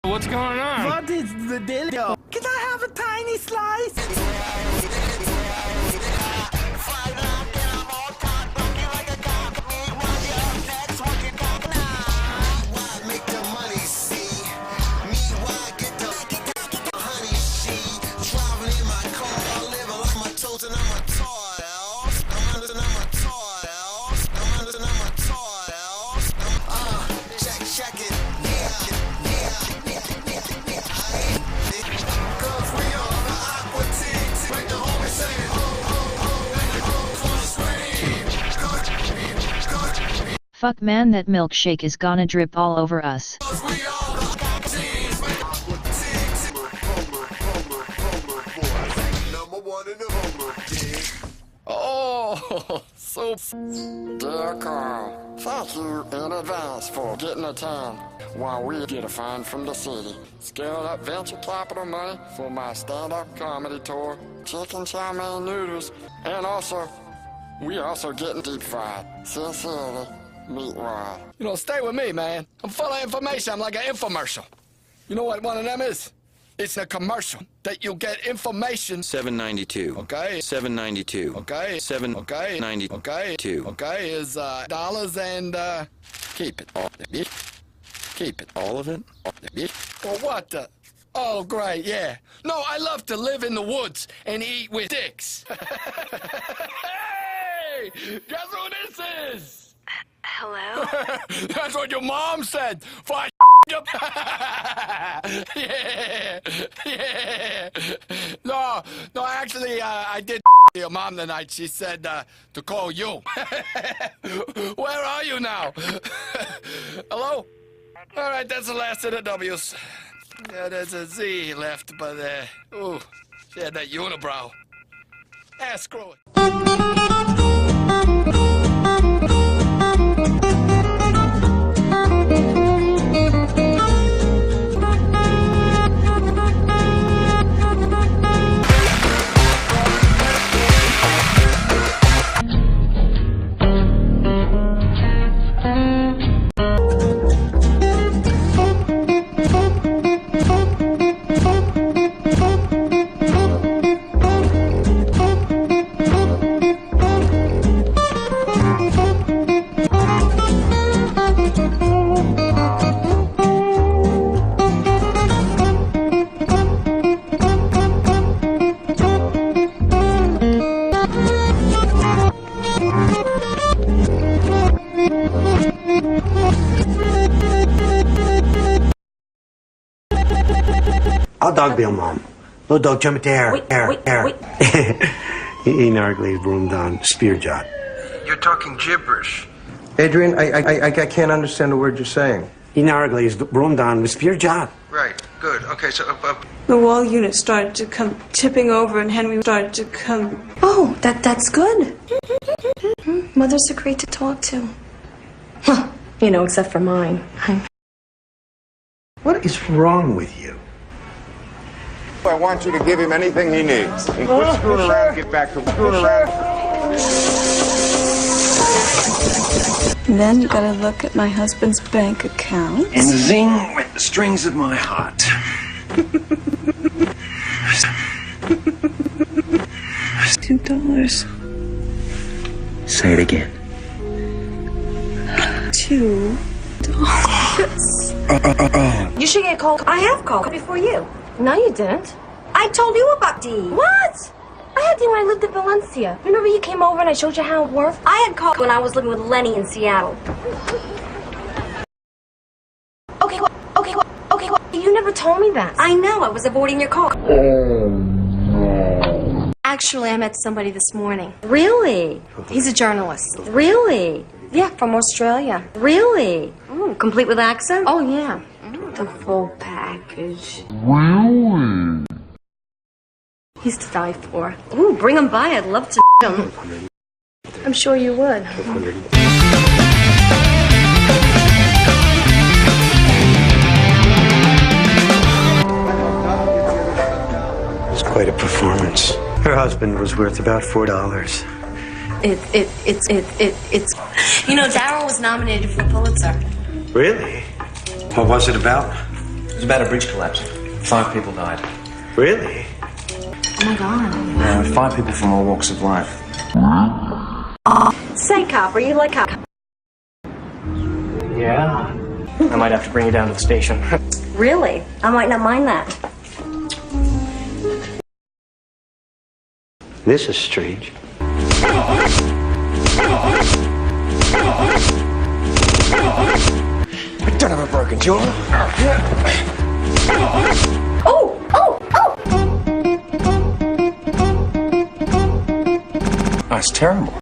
What's going on? What is the deal? Can I have a tiny slice? Fuck man, that milkshake is gonna drip all over us. Oh, so dear Carl, thank you in advance for getting a tan while we get a fund from the city. Scaled up venture capital money for my stand-up comedy tour, chicken chow mein noodles, and also, we also getting deep fried. Sincerely, Meatwad. You know, stay with me, man. I'm full of information. I'm like an infomercial. You know what one of them is? It's a commercial that you'll get information. 792. Okay. 792. Okay. 7. Okay. 90. Okay. 2. Okay is dollars and keep it. Keep it. All of it? Well, what the? Oh, great, yeah. No, I love to live in the woods and eat with dicks. Hey! Guess who this is? Hello? That's what your mom said. Fine. Yeah. Yeah. No, actually, I did your mom tonight. She said to call you. Where are you now? Hello? All right, that's the last of the W's. Yeah, there's a Z left, but, ooh, she had that unibrow. Screw it. I'll dog bail, Mom. Little dog, jump there. Wait. Inargly roomed on Spearjaw. You're talking gibberish. Adrian, I can't understand a word you're saying. Inargly is roomed on with Spearjaw. Right, good. Okay, so, The wall unit started to come tipping over and Henry started to come... Oh, that's good. Mothers are great to talk to. Huh, you know, except for mine. What is wrong with you? I want you to give him anything he needs. And quit screwing around and get back to screwing around. Then you gotta look at my husband's bank account. And zing went the strings of my heart. $2. Say it again. $2. You should get called. I have called before you. No, you didn't. I told you about D. What? I had D when I lived in Valencia. Remember you came over and I showed you how it worked? I had called when I was living with Lenny in Seattle. Okay, you never told me that. I know, I was avoiding your call. Oh, no. Actually, I met somebody this morning. Really? He's a journalist. Really? Yeah, from Australia. Really? Ooh, complete with accent? Oh, yeah. The full package. Really? He's to die for. Ooh, bring him by. I'd love to him. I'm sure you would. It's quite a performance. Her husband was worth about $4. It's. You know, Darryl was nominated for a Pulitzer. Really? What was it about? It was about a bridge collapsing. 5 people died. Really? Oh my God. 5 people from all walks of life. Say, Copper, you like cop? Yeah. I might have to bring you down to the station. Really? I might not mind that. This is strange. I don't have a broken jaw. Oh! Oh! Oh! That's terrible.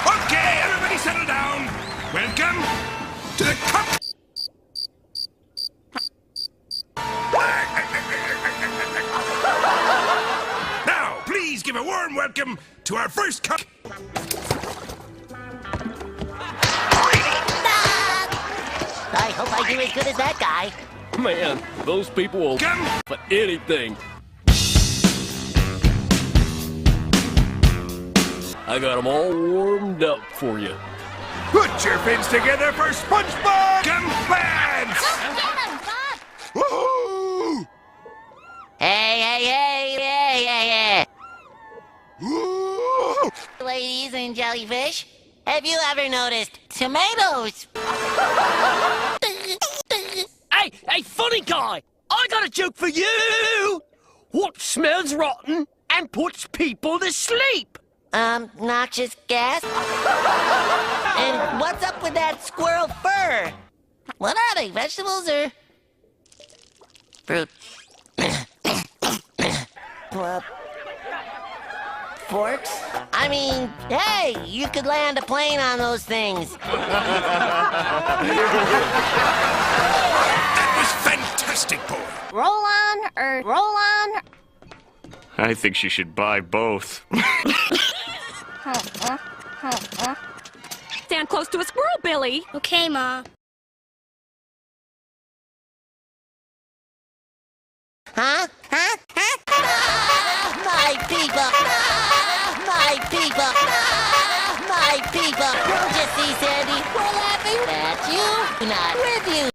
Okay, everybody settle down. Welcome to the cup. Now, please give a warm welcome to our first cup. I hope I do as good as that guy. Man, those people will Come. for anything. I got them all warmed up for you. Put your fins together for SpongeBob Compliance! Woohoo! Hey. Woo! Ladies and jellyfish, have you ever noticed tomatoes? Hey, funny guy! I got a joke for you! What smells rotten and puts people to sleep? Noxious gas? And what's up with that squirrel fur? What are they, vegetables or fruit? Forks? I mean, hey, you could land a plane on those things. That was fantastic, boy. Roll on, or roll on. I think she should buy both. Stand close to a squirrel, Billy. Okay, Ma. Huh? My people! My people! My people! Don't you see, Sandy? We're laughing at you, not with you.